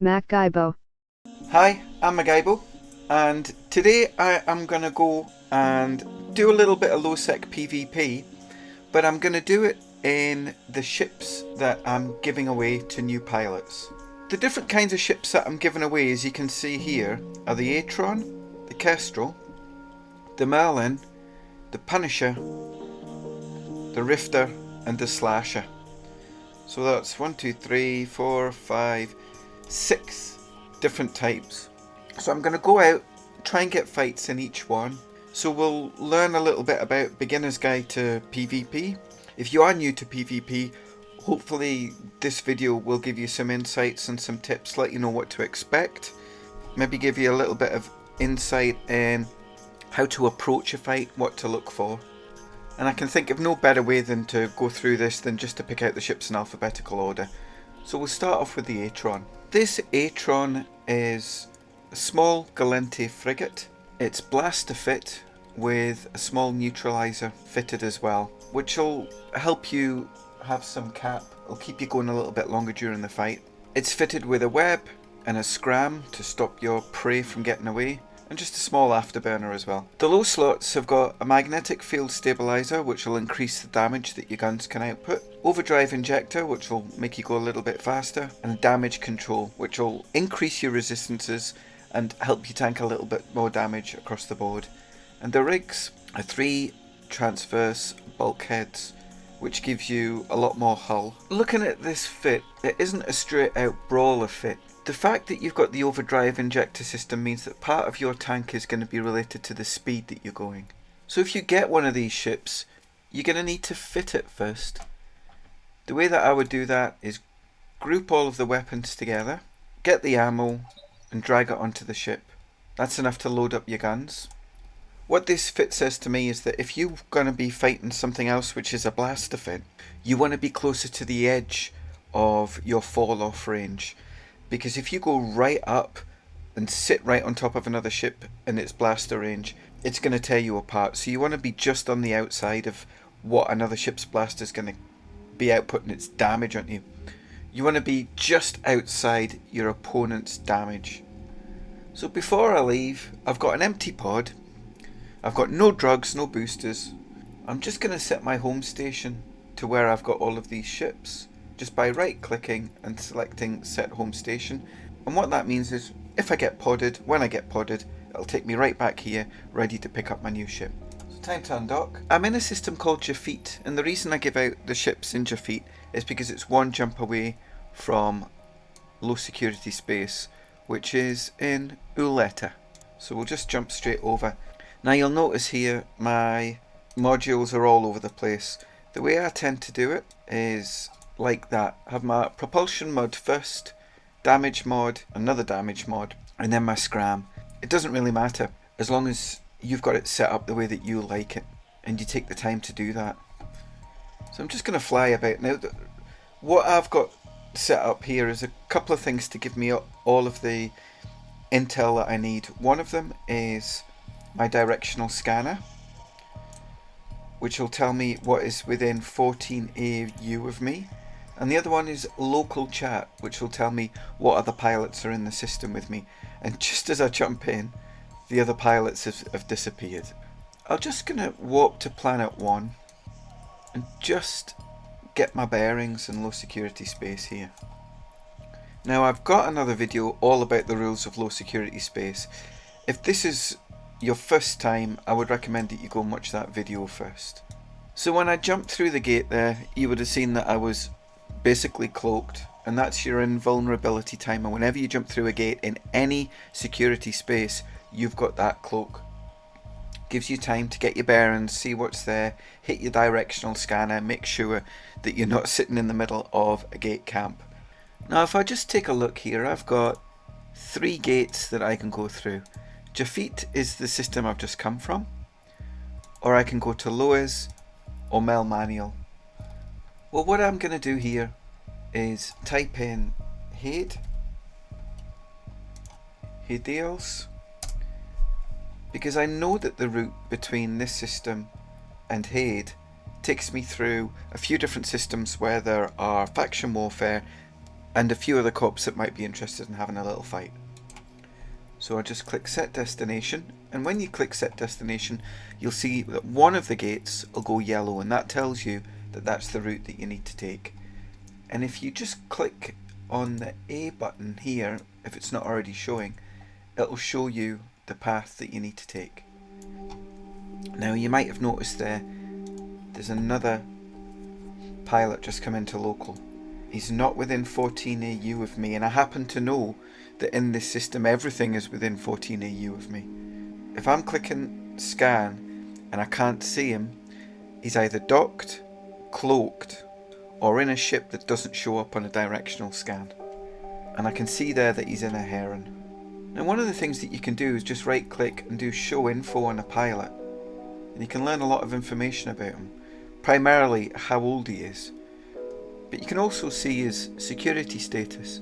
MacGybo. Hi, I'm MacGybo, and today I am going to go and do a little bit of low-sec PvP, but I'm going to do it in the ships that I'm giving away to new pilots. The different kinds of ships that I'm giving away, as you can see here, are the Atron, the Kestrel, the Merlin, the Punisher, the Rifter, and the Slasher. So that's 1, 2, 3, 4, 5, 6 different types. So I'm going to go out, try and get fights in each one. So we'll learn a little bit about Beginner's Guide to PvP. If you are new to PvP, hopefully this video will give you some insights and some tips, let you know what to expect. Maybe give you a little bit of insight in how to approach a fight, what to look for. And I can think of no better way than to go through this than just to pick out the ships in alphabetical order. So we'll start off with the Atron. This Atron is a small Galente frigate. It's blaster fit with a small neutralizer fitted as well, which will help you have some cap. It'll keep you going a little bit longer during the fight. It's fitted with a web and a scram to stop your prey from getting away, and just a small afterburner as well. The low slots have got a magnetic field stabilizer, which will increase the damage that your guns can output, overdrive injector, which will make you go a little bit faster, and damage control, which will increase your resistances and help you tank a little bit more damage across the board. And the rigs are 3 transverse bulkheads, which gives you a lot more hull. Looking at this fit, it isn't a straight out brawler fit. The fact that you've got the overdrive injector system means that part of your tank is going to be related to the speed that you're going. So if you get one of these ships, you're going to need to fit it first. The way that I would do that is group all of the weapons together, get the ammo and drag it onto the ship. That's enough to load up your guns. What this fit says to me is that if you're going to be fighting something else which is a blaster fit, you want to be closer to the edge of your fall off range. Because if you go right up and sit right on top of another ship in its blaster range, it's going to tear you apart. So you want to be just on the outside of what another ship's blaster is going to be outputting its damage on you. You want to be just outside your opponent's damage. So before I leave, I've got an empty pod. I've got no drugs, no boosters. I'm just going to set my home station to where I've got all of these ships, just by right clicking and selecting set home station. And what that means is if I get podded, when I get podded, it'll take me right back here ready to pick up my new ship. So time to undock. I'm in a system called Jafit, and the reason I give out the ships in Jafit is because it's one jump away from low security space, which is in Uleta. So we'll just jump straight over. Now you'll notice here my modules are all over the place. The way I tend to do it is like that. Have my propulsion mod first, damage mod, another damage mod, and then my scram. It doesn't really matter as long as you've got it set up the way that you like it and you take the time to do that. So I'm just going to fly about. Now what I've got set up here is a couple of things to give me all of the intel that I need. One of them is my directional scanner, which will tell me what is within 14 AU of me. And the other one is local chat, which will tell me what other pilots are in the system with me. And just as I jump in, the other pilots have disappeared. I'm just going to warp to planet 1 and just get my bearings in low security space here. Now I've got another video all about the rules of low security space. If this is your first time, I would recommend that you go and watch that video first. So when I jumped through the gate there, you would have seen that I was basically cloaked, and that's your invulnerability timer. Whenever you jump through a gate in any security space, you've got that cloak. Gives you time to get your bearings, see what's there, hit your directional scanner, make sure that you're not sitting in the middle of a gate camp. Now if I just take a look here, I've got 3 gates that I can go through. Jafit is the system I've just come from, or I can go to Lois or Mel Manual. Well, what I'm going to do here is type in Hades, because I know that the route between this system and takes me through a few different systems where there are faction warfare and a few other cops that might be interested in having a little fight. So I'll just click set destination, and when you click set destination you'll see that one of the gates will go yellow, and that tells you that that's the route that you need to take. And if you just click on the A button here, if it's not already showing, it'll show you the path that you need to take. Now you might have noticed there's another pilot just come into local. He's not within 14 AU of me, and I happen to know that in this system everything is within 14 AU of me. If I'm clicking scan and I can't see him, he's either docked, cloaked, or in a ship that doesn't show up on a directional scan. And I can see there that he's in a Heron. Now one of the things that you can do is just right click and do show info on a pilot, and you can learn a lot of information about him, primarily how old he is. But you can also see his security status.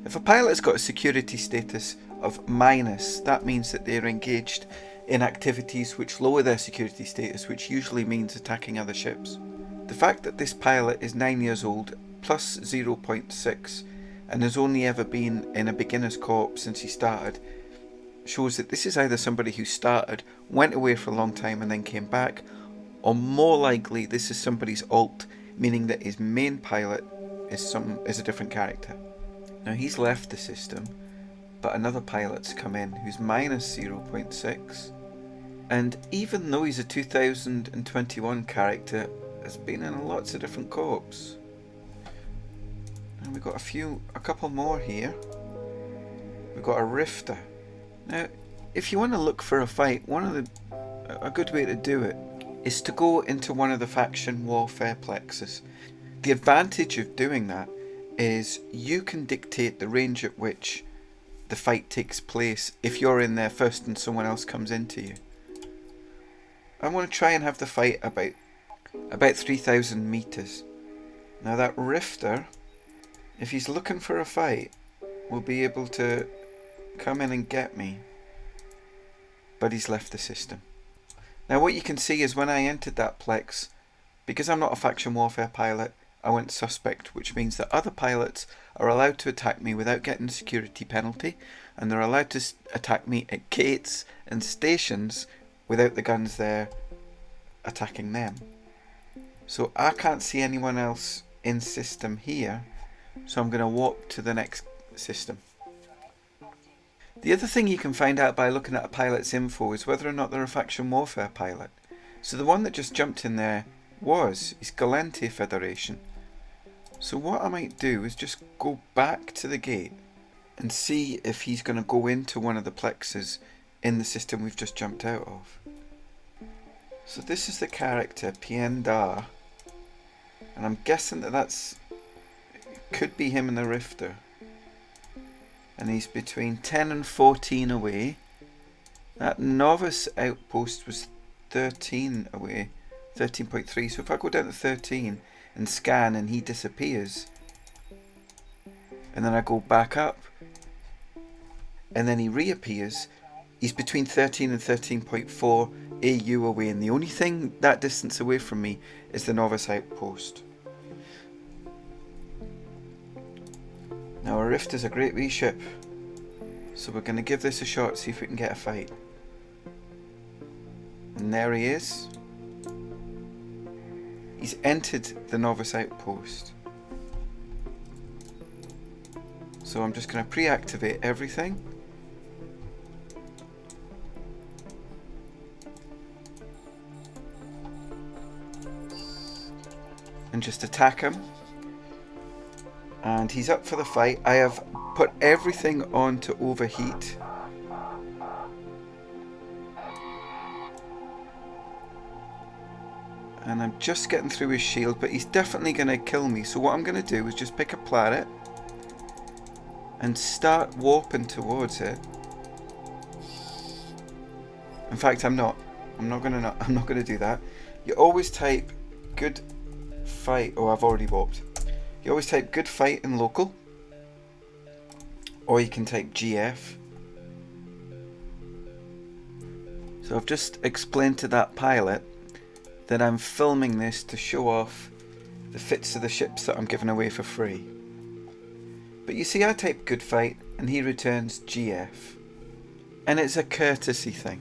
If a pilot has got a security status of minus, that means that they're engaged in activities which lower their security status, which usually means attacking other ships. The fact that this pilot is 9 years old, plus 0.6, and has only ever been in a beginner's corps since he started, shows that this is either somebody who started, went away for a long time and then came back, or more likely this is somebody's alt, meaning that his main pilot is a different character. Now he's left the system, but another pilot's come in who's minus 0.6, and even though he's a 2021 character, has been in lots of different corps. And we've got a couple more here. We've got a Rifter. Now if you want to look for a fight, a good way to do it is to go into one of the faction warfare plexes. The advantage of doing that is you can dictate the range at which the fight takes place if you're in there first and someone else comes into you. I want to try and have the fight about 3,000 meters. Now that Rifter, if he's looking for a fight, will be able to come in and get me, but he's left the system. Now what you can see is when I entered that plex, because I'm not a faction warfare pilot, I went suspect, which means that other pilots are allowed to attack me without getting a security penalty, and they're allowed to attack me at gates and stations without the guns there attacking them. So I can't see anyone else in system here, so I'm going to walk to the next system. The other thing you can find out by looking at a pilot's info is whether or not they're a faction warfare pilot. So the one that just jumped in there is Galente Federation. So what I might do is just go back to the gate and see if he's going to go into one of the plexes in the system we've just jumped out of. So this is the character Piendar, and I'm guessing that could be him in the Rifter. And he's between 10 and 14 away. That novice outpost was 13 away, 13.3. So if I go down to 13 and scan and he disappears, and then I go back up and then he reappears, he's between 13 and 13.4 AU away, and the only thing that distance away from me is the novice outpost. Now our Rift is a great wee ship, so we're going to give this a shot, see if we can get a fight. And there he is. He's entered the novice outpost. So I'm just going to pre-activate everything. And just attack him. And he's up for the fight. I have put everything on to overheat. And I'm just getting through his shield, but he's definitely going to kill me. So what I'm going to do is just pick a planet and start warping towards it. In fact, I'm not going to do that. You always type good fight. Oh, I've already warped. You always type good fight in local, or you can type GF. So I've just explained to that pilot that I'm filming this to show off the fits of the ships that I'm giving away for free. But you see, I type good fight and he returns GF. And it's a courtesy thing.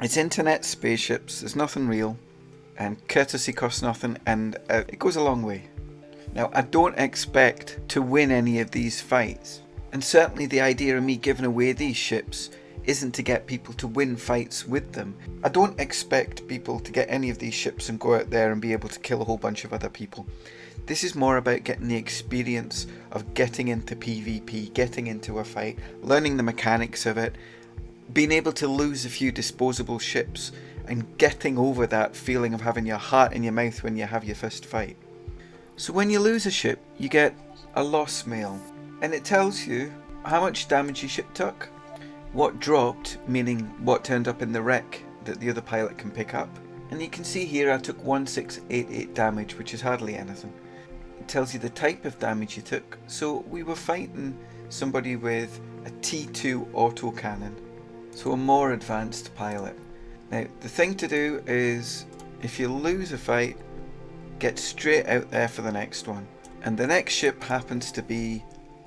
It's internet spaceships, there's nothing real, and courtesy costs nothing, and it goes a long way. Now, I don't expect to win any of these fights, and certainly the idea of me giving away these ships isn't to get people to win fights with them. I don't expect people to get any of these ships and go out there and be able to kill a whole bunch of other people. This is more about getting the experience of getting into PvP, getting into a fight, learning the mechanics of it, being able to lose a few disposable ships, and getting over that feeling of having your heart in your mouth when you have your first fight. So when you lose a ship, you get a loss mail, and it tells you how much damage your ship took, what dropped, meaning what turned up in the wreck that the other pilot can pick up. And you can see here I took 1688 damage, which is hardly anything. It tells you the type of damage you took. So we were fighting somebody with a T2 autocannon, so a more advanced pilot. Now the thing to do is, if you lose a fight, get straight out there for the next one. And the next ship happens to be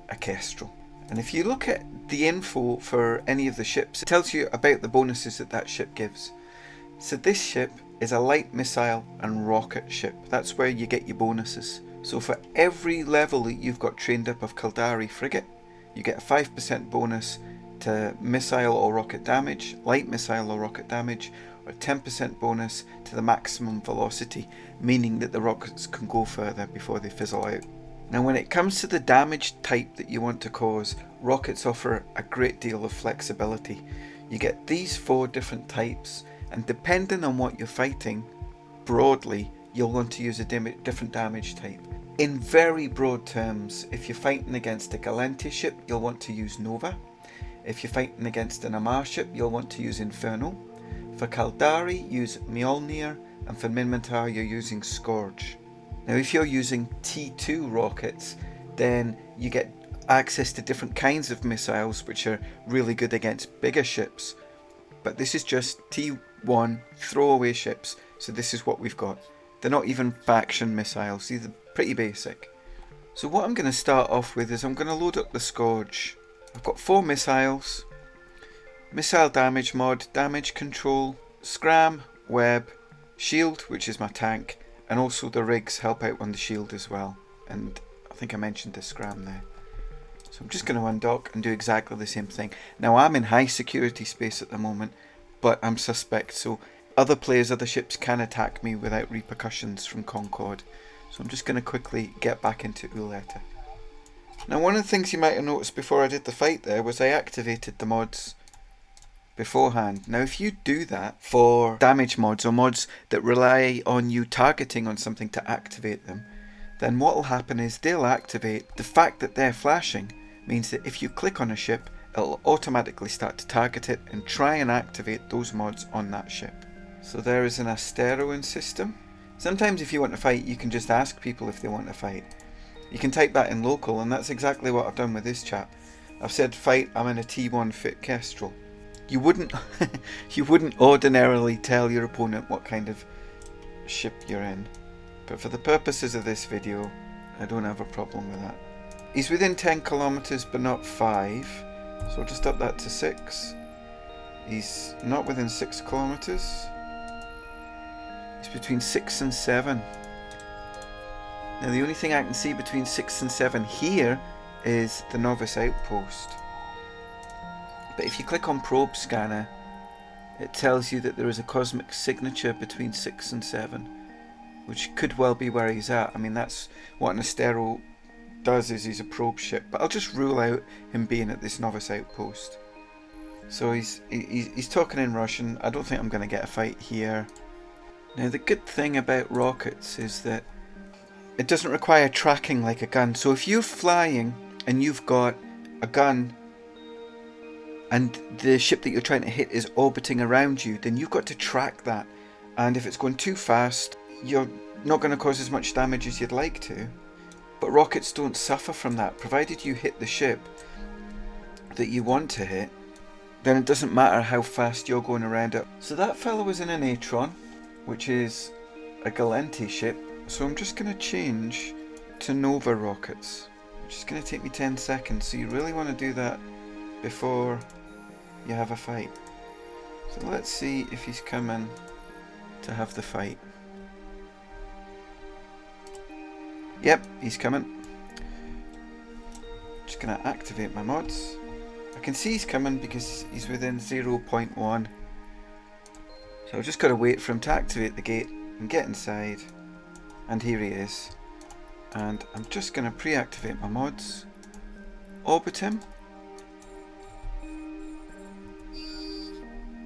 a Kestrel. And if you look at the info for any of the ships, it tells you about the bonuses that that ship gives. So this ship is a light missile and rocket ship. That's where you get your bonuses. So for every level that you've got trained up of Kaldari frigate, you get a 5% bonus to missile or rocket damage, light missile or rocket damage, or a 10% bonus to the maximum velocity, meaning that the rockets can go further before they fizzle out. Now when it comes to the damage type that you want to cause, rockets offer a great deal of flexibility. You get these 4 different types, and depending on what you're fighting, broadly, you'll want to use a different damage type. In very broad terms, if you're fighting against a Galente ship, you'll want to use Nova. If you're fighting against an Amar ship, you'll want to use Inferno. For Kaldari, use Mjolnir, and for Minmatar, you're using Scourge. Now if you're using T2 rockets, then you get access to different kinds of missiles which are really good against bigger ships. But this is just T1 throwaway ships, so this is what we've got. They're not even faction missiles, these are pretty basic. So what I'm going to start off with is I'm going to load up the Scourge. I've got 4 missiles, missile damage mod, damage control, scram, web, shield, which is my tank, and also the rigs help out on the shield as well. And I think I mentioned the scram there. So I'm just going to undock and do exactly the same thing. Now I'm in high security space at the moment, but I'm suspect, so other players, other ships can attack me without repercussions from Concord. So I'm just going to quickly get back into Uleta. Now one of the things you might have noticed before I did the fight there was I activated the mods beforehand. Now if you do that for damage mods or mods that rely on you targeting on something to activate them, then what will happen is they'll activate. The fact that they're flashing means that if you click on a ship, it'll automatically start to target it and try and activate those mods on that ship. So there is an Asteroin system. Sometimes if you want to fight, you can just ask people if they want to fight. You can type that in local, and that's exactly what I've done with this chap. I've said fight, I'm in a T1 fit Kestrel. You wouldn't you wouldn't ordinarily tell your opponent what kind of ship you're in, but for the purposes of this video I don't have a problem with that. He's within 10 kilometers but not 5, so I'll just up that to 6. He's not within 6 kilometers. He's between 6 and 7. Now the only thing I can see between 6 and 7 here is the novice outpost. But if you click on probe scanner, it tells you that there is a cosmic signature between 6 and 7, which could well be where he's at. I mean, that's what an Astero does, is he's a probe ship. But I'll just rule out him being at this novice outpost. So he's talking in Russian. I don't think I'm going to get a fight here. Now the good thing about rockets is that it doesn't require tracking like a gun. So if you're flying and you've got a gun and the ship that you're trying to hit is orbiting around you, then you've got to track that. And if it's going too fast, you're not going to cause as much damage as you'd like to. But rockets don't suffer from that. Provided you hit the ship that you want to hit, then it doesn't matter how fast you're going around it. So that fellow was in an Atron, which is a Galente ship. So I'm just going to change to Nova rockets. which is going to take me 10 seconds, so you really want to do that before you have a fight. So let's see if he's coming to have the fight. Yep, he's coming. Just going to activate my mods. I can see he's coming because he's within 0.1. So I've just got to wait for him to activate the gate and get inside. And here he is. And I'm just going to pre-activate my mods. Orbit him.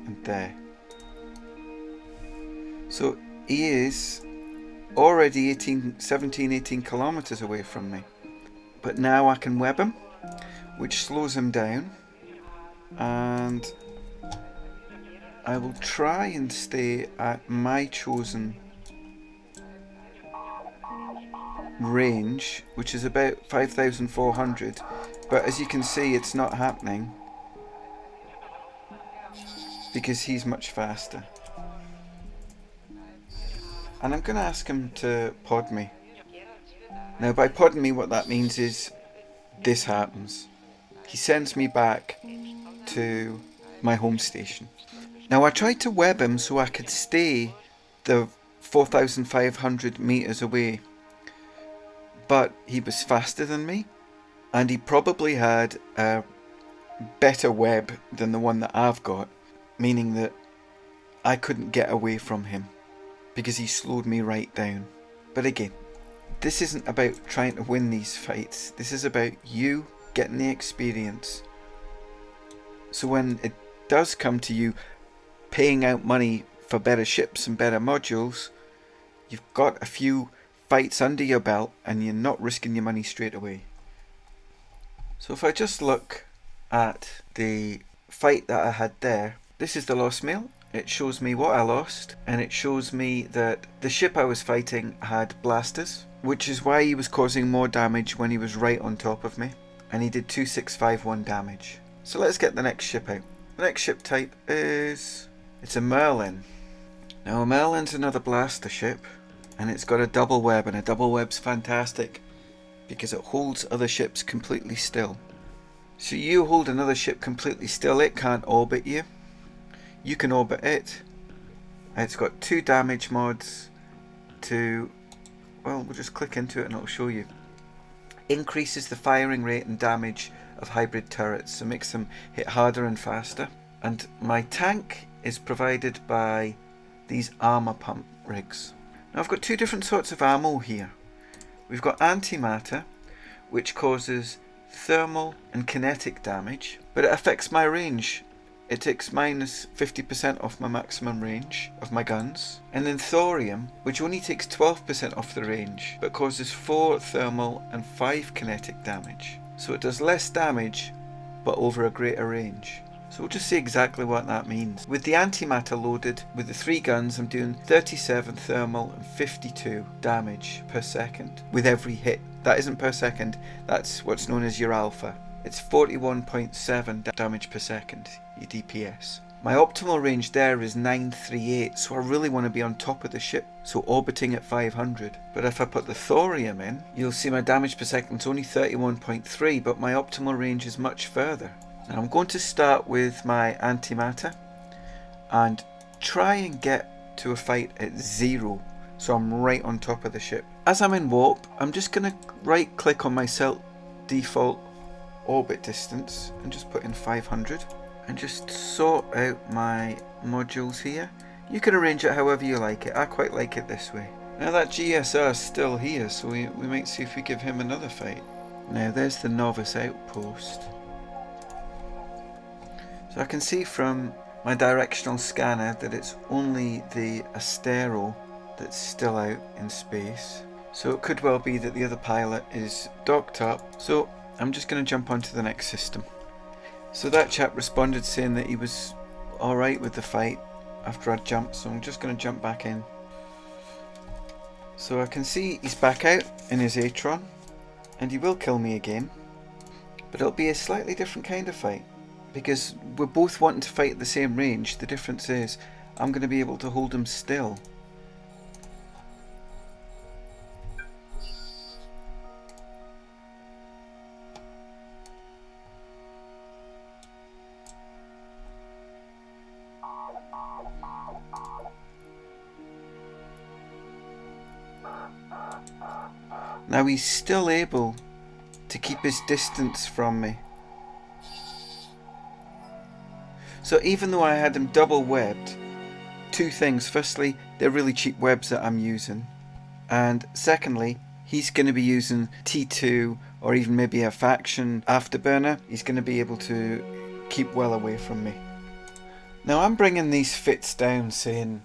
And there. So he is already 17, 18 kilometers away from me. But now I can web him, which slows him down. And I will try and stay at my chosen range, which is about 5,400. But as you can see, it's not happening because he's much faster. And I'm going to ask him to pod me. Now by podding me, what that means is this happens. He sends me back to my home station. Now I tried to web him so I could stay the 4,500 meters away, but he was faster than me, and he probably had a better web than the one that I've got, meaning that I couldn't get away from him because he slowed me right down. But again, this isn't about trying to win these fights. This is about you getting the experience. So when it does come to you paying out money for better ships and better modules, you've got a few fights under your belt and you're not risking your money straight away. So if I just look at the fight that I had there, this is the lost mail. It shows me what I lost, and it shows me that the ship I was fighting had blasters, which is why he was causing more damage when he was right on top of me, and he did 2651 damage. So let's get the next ship out. The next ship type is... it's a Merlin. Now a Merlin's another blaster ship, and it's got a double web, and a double web's fantastic because it holds other ships completely still. So you hold another ship completely still, it can't orbit you. You can orbit it. It's got 2 damage mods to, well, we'll just click into it and it'll show you. Increases the firing rate and damage of hybrid turrets, so makes them hit harder and faster. And my tank is provided by these armor pump rigs. Now I've got 2 different sorts of ammo here. We've got antimatter, which causes thermal and kinetic damage, but it affects my range. It takes minus 50% off my maximum range of my guns. And then thorium, which only takes 12% off the range, but causes 4 thermal and 5 kinetic damage. So it does less damage, but over a greater range. So we'll just see exactly what that means. With the antimatter loaded, with the 3 guns, I'm doing 37 thermal and 52 damage per second with every hit. That isn't per second, that's what's known as your alpha. It's 41.7 damage per second, your DPS. My optimal range there is 938, so I really want to be on top of the ship, so orbiting at 500. But if I put the thorium in, you'll see my damage per second is only 31.3, but my optimal range is much further. Now I'm going to start with my antimatter and try and get to a fight at 0, so I'm right on top of the ship. As I'm in warp, I'm just going to right click on my set default orbit distance and just put in 500 and just sort out my modules here. You can arrange it however you like it. I quite like it this way. Now that GSR is still here, so we might see if we give him another fight. Now there's the novice outpost. So I can see from my directional scanner that it's only the Astero that's still out in space. So it could well be that the other pilot is docked up. So I'm just going to jump onto the next system. So that chap responded saying that he was alright with the fight after I'd jumped, so I'm just going to jump back in. So I can see he's back out in his Atron, and he will kill me again, but it'll be a slightly different kind of fight, because we're both wanting to fight at the same range. The difference is I'm going to be able to hold him still. Now he's still able to keep his distance from me. So even though I had him double webbed, two things. Firstly, they're really cheap webs that I'm using. And secondly, he's going to be using T2 or even maybe a faction afterburner. He's going to be able to keep well away from me. Now I'm bringing these fits down saying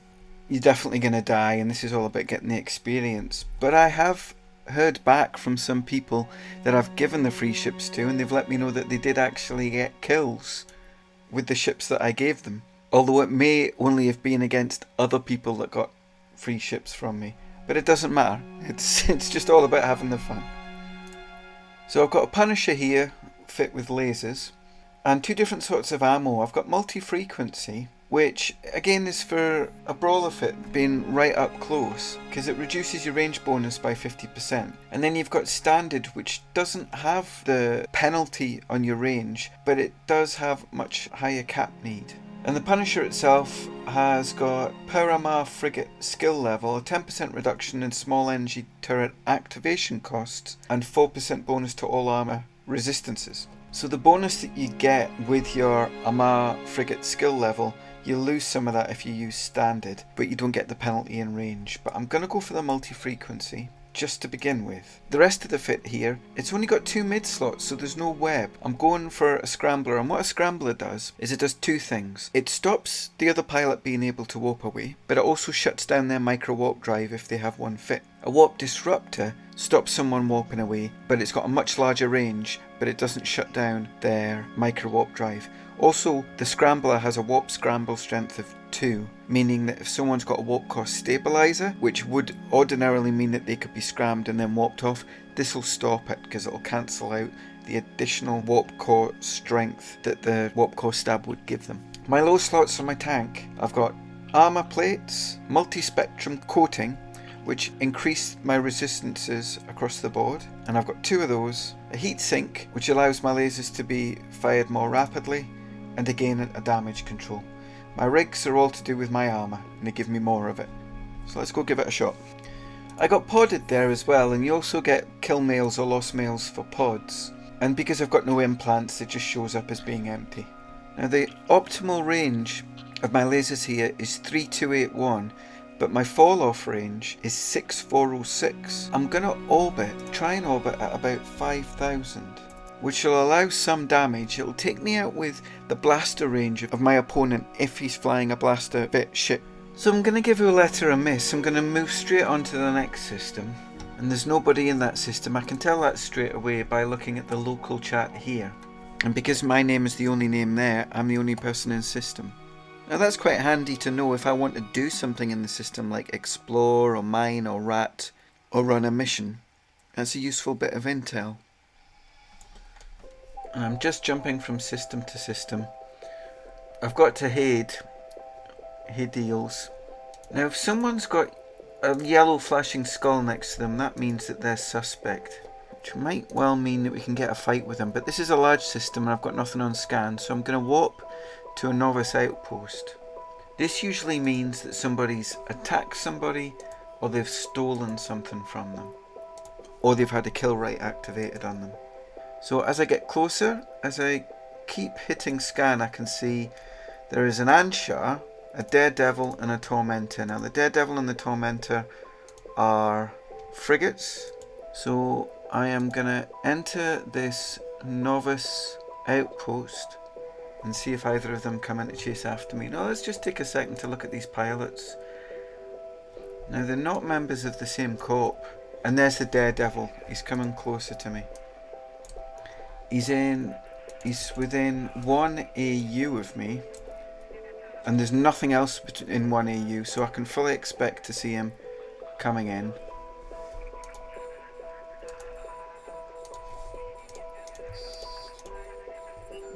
you're definitely going to die and this is all about getting the experience. But I have heard back from some people that I've given the free ships to, and they've let me know that they did actually get kills with the ships that I gave them. Although it may only have been against other people that got free ships from me. But it doesn't matter. It's just all about having the fun. So I've got a Punisher here, fit with lasers, and two different sorts of ammo. I've got multi-frequency, which again is for a brawler fit, being right up close, because it reduces your range bonus by 50%. And then you've got standard, which doesn't have the penalty on your range, but it does have much higher cap need. And the Punisher itself has got per Armor frigate skill level, a 10% reduction in small energy turret activation costs, and 4% bonus to all armor resistances. So the bonus that you get with your Armor frigate skill level, you lose some of that if you use standard, but you don't get the penalty in range. But I'm going to go for the multi-frequency just to begin with. The rest of the fit here, it's only got 2 mid slots, so there's no web. I'm going for a scrambler, and what a scrambler does is it does two things. It stops the other pilot being able to warp away, but it also shuts down their micro warp drive if they have one fit. A warp disruptor stops someone warping away, but it's got a much larger range, but it doesn't shut down their micro warp drive. Also, the scrambler has a warp scramble strength of 2, meaning that if someone's got a warp core stabilizer, which would ordinarily mean that they could be scrammed and then warped off, this will stop it because it will cancel out the additional warp core strength that the warp core stab would give them. My low slots for my tank, I've got armor plates, multi-spectrum coating, which increase my resistances across the board, and I've got 2 of those, a heat sink, which allows my lasers to be fired more rapidly, and again a damage control. My rigs are all to do with my armour, and they give me more of it. So let's go give it a shot. I got podded there as well, and you also get kill mails or lost mails for pods. And because I've got no implants, it just shows up as being empty. Now the optimal range of my lasers here is 3281, but my fall off range is 6406. I'm going to try and orbit at about 5000. Which will allow some damage. It'll take me out with the blaster range of my opponent if he's flying a blaster fit ship. So I'm going to give you a letter of miss. I'm going to move straight on to the next system. And there's nobody in that system. I can tell that straight away by looking at the local chat here. And because my name is the only name there, I'm the only person in system. Now that's quite handy to know if I want to do something in the system like explore or mine or rat or run a mission. That's a useful bit of intel. And I'm just jumping from system to system. I've got to Hades. Now if someone's got a yellow flashing skull next to them, that means that they're suspect. Which might well mean that we can get a fight with them. But this is a large system and I've got nothing on scan, so I'm going to warp to a novice outpost. This usually means that somebody's attacked somebody, or they've stolen something from them, or they've had a kill right activated on them. So as I get closer, as I keep hitting scan, I can see there is an Anshar, a Daredevil and a Tormentor. Now the Daredevil and the Tormentor are frigates. So I am going to enter this novice outpost and see if either of them come in to chase after me. Now let's just take a second to look at these pilots. Now they're not members of the same corp. And there's the Daredevil. He's coming closer to me. He's within 1 AU of me, and there's nothing else in 1 AU, so I can fully expect to see him coming in.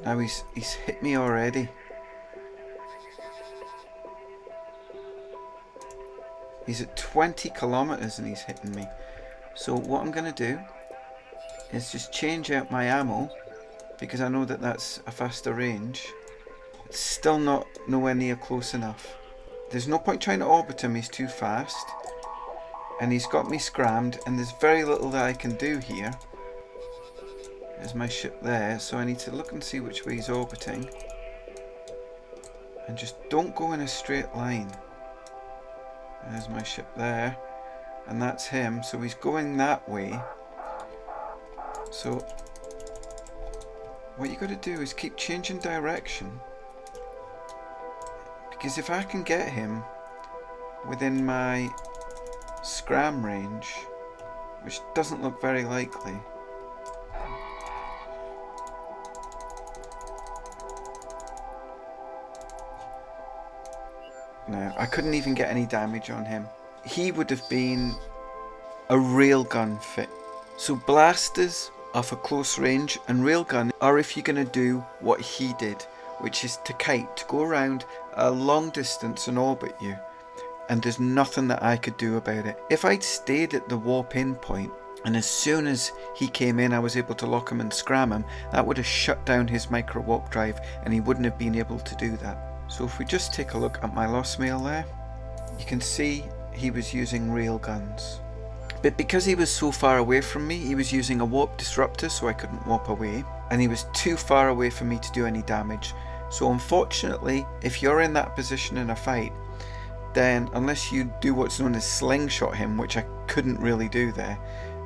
Now he's hit me already. He's at 20 kilometers and he's hitting me. So what I'm going to do is just change out my ammo, because I know that that's a faster range. It's still not nowhere near close enough. There's no point trying to orbit him, he's too fast. And he's got me scrammed, and there's very little that I can do here. There's my ship there, so I need to look and see which way he's orbiting. And just don't go in a straight line. There's my ship there. And that's him, so he's going that way. So what you got to do is keep changing direction, because if I can get him within my scram range, which doesn't look very likely. No, I couldn't even get any damage on him. He would have been a railgun fit. So blasters are for close range, and railgun are if you're going to do what he did, which is to kite, to go around a long distance and orbit you. And there's nothing that I could do about it. If I'd stayed at the warp in point, and as soon as he came in I was able to lock him and scram him, that would have shut down his micro warp drive, and he wouldn't have been able to do that. So if we just take a look at my lost mail there, you can see he was using railguns. But because he was so far away from me, he was using a warp disruptor, so I couldn't warp away, and he was too far away for me to do any damage. So unfortunately, if you're in that position in a fight, then unless you do what's known as slingshot him, which I couldn't really do there,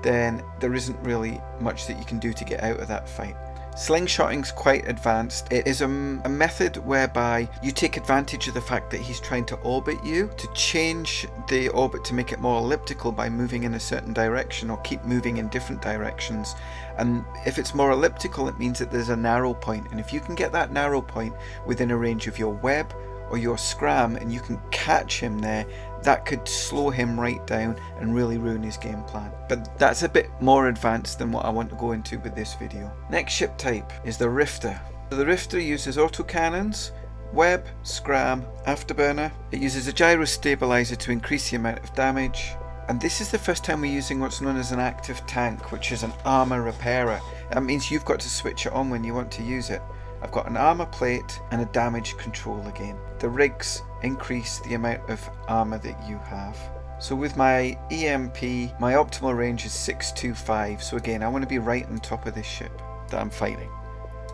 then there isn't really much that you can do to get out of that fight. Slingshotting's quite advanced. It is a method whereby you take advantage of the fact that he's trying to orbit you to change the orbit to make it more elliptical by moving in a certain direction, or keep moving in different directions. And if it's more elliptical, it means that there's a narrow point, and if you can get that narrow point within a range of your web or your scram and you can catch him there, that could slow him right down and really ruin his game plan. But that's a bit more advanced than what I want to go into with this video. Next ship type is the Rifter. The Rifter uses autocannons, web, scram, afterburner. It uses a gyro stabilizer to increase the amount of damage. And this is the first time we're using what's known as an active tank, which is an armor repairer. That means you've got to switch it on when you want to use it. I've got an armor plate and a damage control again. The rigs increase the amount of armor that you have. So with my EMP, my optimal range is 625. So again, I want to be right on top of this ship that I'm fighting.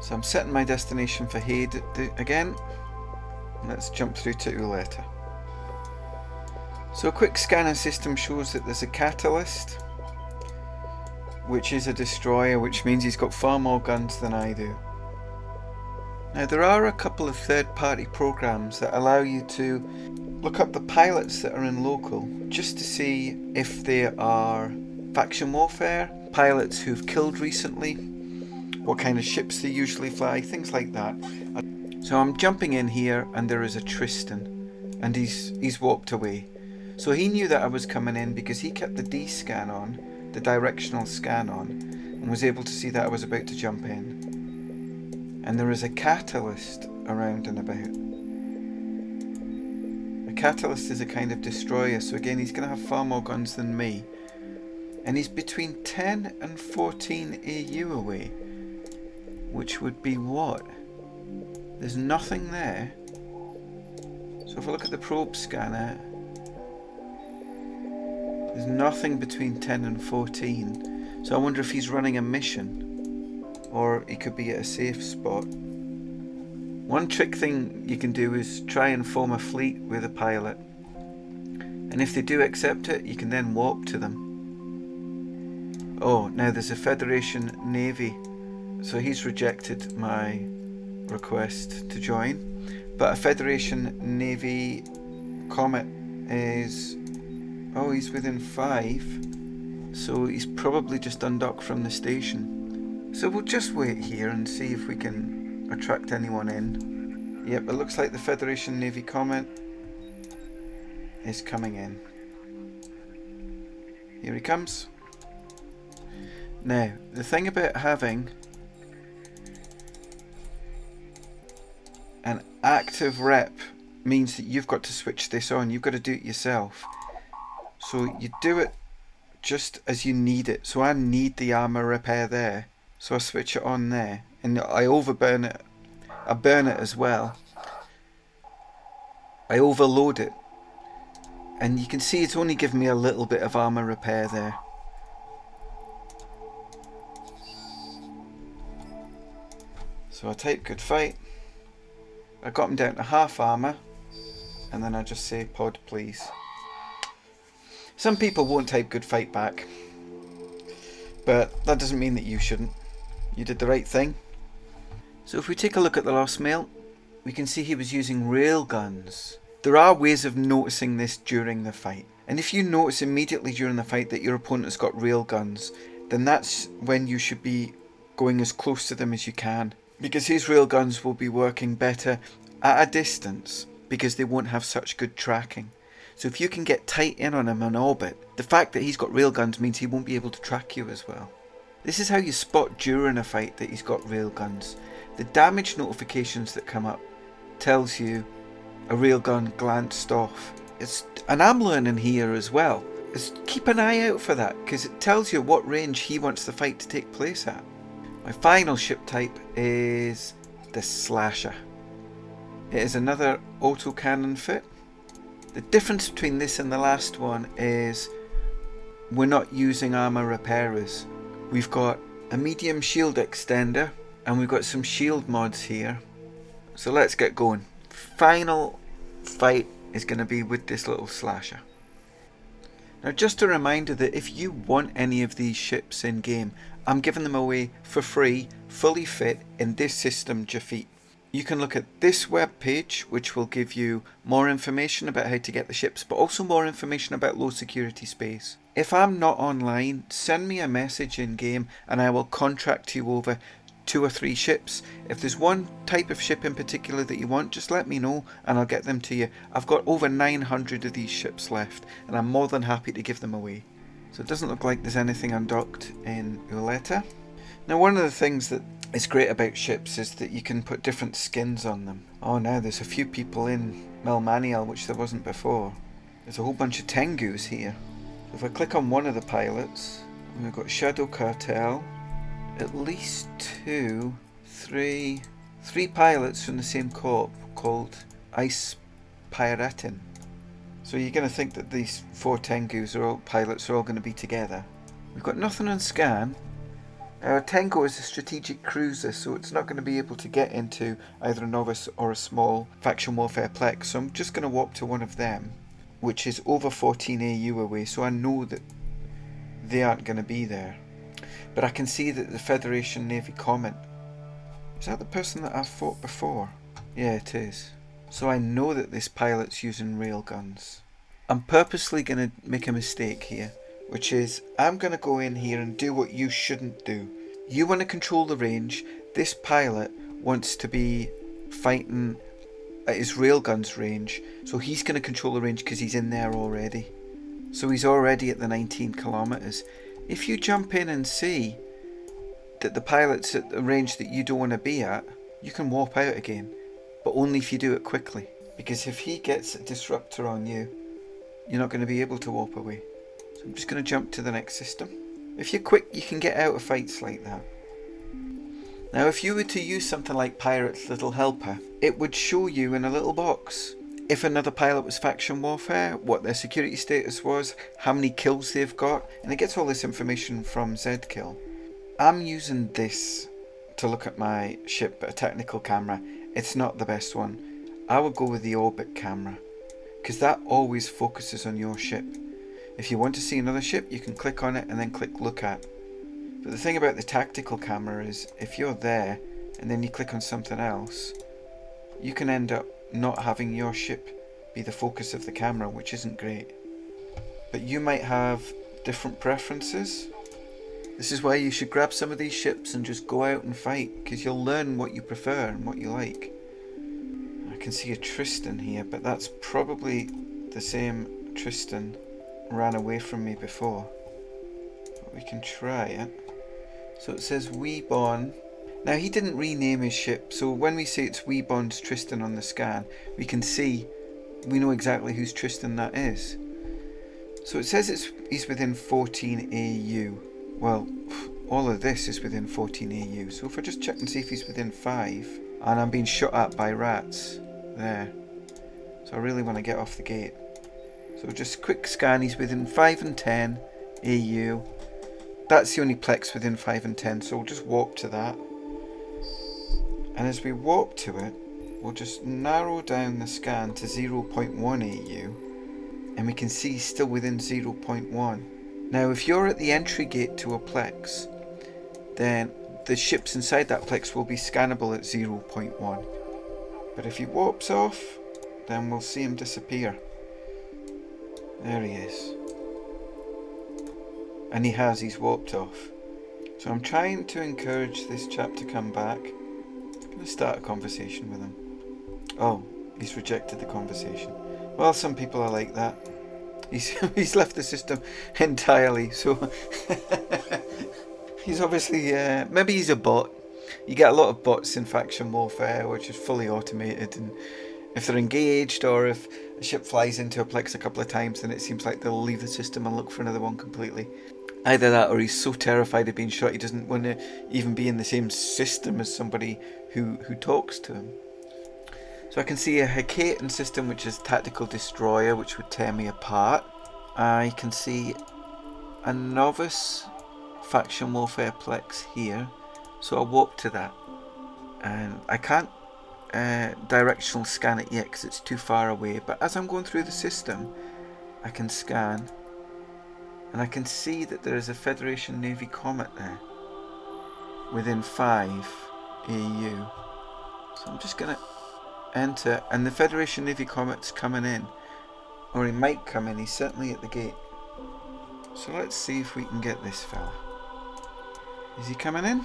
So I'm setting my destination for Haid again. Let's jump through to Uleta. So a quick scanner system shows that there's a catalyst, which is a destroyer, which means he's got far more guns than I do. Now there are a couple of third-party programs that allow you to look up the pilots that are in local, just to see if they are faction warfare, pilots who've killed recently, what kind of ships they usually fly, things like that. So I'm jumping in here and there is a Tristan, and he's warped away. So he knew that I was coming in because he kept the D scan on, the directional scan on, and was able to see that I was about to jump in. And there is a catalyst around and about. A catalyst is a kind of destroyer, so again he's going to have far more guns than me. And he's between 10 and 14 AU away, which would be what? There's nothing there. So if I look at the probe scanner, there's nothing between 10 and 14. So I wonder if he's running a mission, or he could be at a safe spot. One trick thing you can do is try and form a fleet with a pilot, and if they do accept it, you can then warp to them. Oh, now there's a Federation Navy, so he's rejected my request to join. But a Federation Navy Comet is, oh, he's within 5, so he's probably just undocked from the station. So we'll just wait here and see if we can attract anyone in. Yep, it looks like the Federation Navy Comet is coming in. Here he comes. Now, the thing about having an active rep means that you've got to switch this on. You've got to do it yourself. So you do it just as you need it. So I need the armor repair there. So I switch it on there, and I overburn it. I burn it as well. I overload it And you can see it's only given me a little bit of armor repair there. So I type good fight. I got him down to half armor. And then I just say pod please. Some people won't type good fight back. But that doesn't mean that you shouldn't. You did the right thing. So if we take a look at the lost mail, we can see he was using railguns. There are ways of noticing this during the fight. And if you notice immediately during the fight that your opponent has got railguns, then that's when you should be going as close to them as you can. Because his railguns will be working better at a distance because they won't have such good tracking. So if you can get tight in on him in orbit, the fact that he's got railguns means he won't be able to track you as well. This is how you spot during a fight that he's got railguns. The damage notifications that come up tells you a railgun glanced off. And I'm learning here as well. Keep an eye out for that because it tells you what range he wants the fight to take place at. My final ship type is the Slasher. It is another autocannon fit. The difference between this and the last one is we're not using armor repairers. We've got a medium shield extender and we've got some shield mods here. So let's get going. Final fight is going to be with this little Slasher. Now just a reminder that if you want any of these ships in game, I'm giving them away for free, fully fit in this system Jafit. You can look at this web page, which will give you more information about how to get the ships, but also more information about low security space. If I'm not online, send me a message in game and I will contract you over 2 or 3 ships. If there's one type of ship in particular that you want, just let me know and I'll get them to you. I've got over 900 of these ships left and I'm more than happy to give them away. So it doesn't look like there's anything undocked in Uleta. Now one of the things that is great about ships is that you can put different skins on them. Oh, now there's a few people in Melmaniel which there wasn't before. There's a whole bunch of Tengus here. So if I click on one of the pilots, we've got Shadow Cartel, at least 3 pilots from the same corp called Ice Piratin. So you're going to think that these 4 Tengus pilots are all going to be together. We've got nothing on scan. Our Tengu is a strategic cruiser, so it's not going to be able to get into either a novice or a small faction warfare plex. So I'm just going to walk to one of them, which is over 14 AU away, so I know that they aren't going to be there. But I can see that the Federation Navy comment. Is that the person that I've fought before? Yeah, it is. So I know that this pilot's using railguns. I'm purposely going to make a mistake here, which is I'm going to go in here and do what you shouldn't do. You want to control the range. This pilot wants to be fighting at his railguns range, so he's going to control the range because he's in there already. So he's already at the 19 kilometers. If you jump in and see that the pilot's at the range that you don't want to be at, you can warp out again, but only if you do it quickly. Because if he gets a disruptor on you, you're not going to be able to warp away. So I'm just going to jump to the next system. If you're quick, you can get out of fights like that. Now if you were to use something like Pirate's Little Helper, it would show you in a little box if another pilot was faction warfare, what their security status was, how many kills they've got, and it gets all this information from Zkill. I'm using this to look at my ship, a technical camera. It's not the best one. I would go with the orbit camera, because that always focuses on your ship. If you want to see another ship, you can click on it and then click look at. But the thing about the tactical camera is, if you're there and then you click on something else, you can end up not having your ship be the focus of the camera, which isn't great. But you might have different preferences. This is why you should grab some of these ships and just go out and fight, because you'll learn what you prefer and what you like. I can see a Tristan here, but that's probably the same Tristan ran away from me before. But we can try it. So it says Weebon. Now he didn't rename his ship, so when we say it's Weebon's Tristan on the scan, we can see, we know exactly whose Tristan that is. So it says he's within 14 AU. Well, all of this is within 14 AU, so if I just check and see if he's within 5, and I'm being shot at by rats, there. So I really want to get off the gate. So So just quick scan, he's within 5 and 10 AU. That's the only plex within 5 and 10, so we'll just warp to that. And as we warp to it, we'll just narrow down the scan to 0.1 AU. And we can see he's still within 0.1. Now if you're at the entry gate to a plex, then the ships inside that plex will be scannable at 0.1. But if he warps off, then we'll see him disappear. There he is. And he's warped off. So I'm trying to encourage this chap to come back. I'm going to start a conversation with him. Oh, he's rejected the conversation. Well, some people are like that. He's left the system entirely, so he's obviously, maybe he's a bot. You get a lot of bots in faction warfare, which is fully automated, and if they're engaged or if a ship flies into a plex a couple of times, then it seems like they'll leave the system and look for another one completely. Either that, or he's so terrified of being shot he doesn't want to even be in the same system as somebody who talks to him. So I can see a Hecaton system, which is tactical destroyer, which would tear me apart. I can see a novice faction warfare plex here, so I'll warp to that. And I can't directional scan it yet because it's too far away, but as I'm going through the system, I can scan, and I can see that there is a Federation Navy Comet there, within 5 AU. So I'm just going to enter, and the Federation Navy Comet's coming in, or he might come in. He's certainly at the gate. So let's see if we can get this fella. Is he coming in?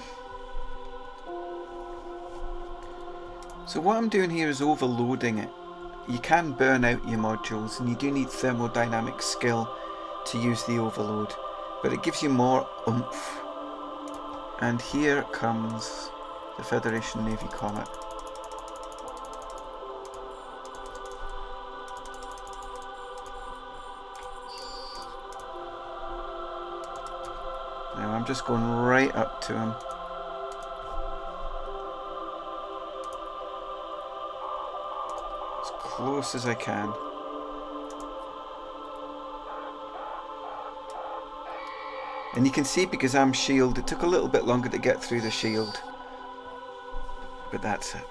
So what I'm doing here is overloading it. You can burn out your modules, and you do need thermodynamic skill to use the overload, but it gives you more oomph. And here comes the Federation Navy Comet. Now I'm just going right up to him. As close as I can. And you can see, because I'm shielded, it took a little bit longer to get through the shield. But that's it.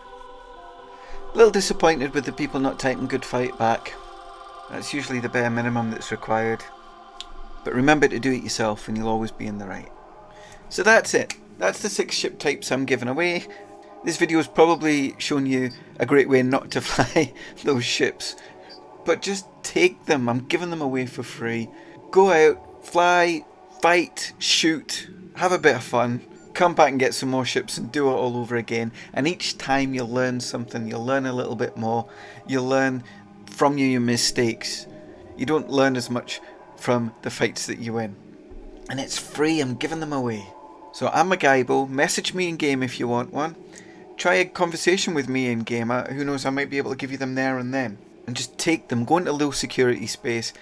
A little disappointed with the people not taking good fight back. That's usually the bare minimum that's required. But remember to do it yourself and you'll always be in the right. So that's it. That's the 6 ship types I'm giving away. This video has probably shown you a great way not to fly those ships. But just take them. I'm giving them away for free. Go out, fly, fight, shoot, have a bit of fun. Come back and get some more ships and do it all over again. And each time you'll learn something. You'll learn a little bit more. You'll learn from your mistakes. You don't learn as much from the fights that you win. And it's free. I'm giving them away. So I'm Magaibo. Message me in game if you want one. Try a conversation with me in game. Who knows, I might be able to give you them there and then. And just take them. Go into low security space.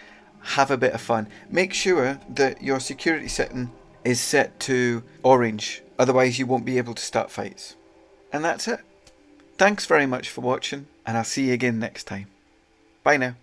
Have a bit of fun. Make sure that your security setting is set to orange. Otherwise you won't be able to start fights. And that's it. Thanks very much for watching. And I'll see you again next time. Bye now.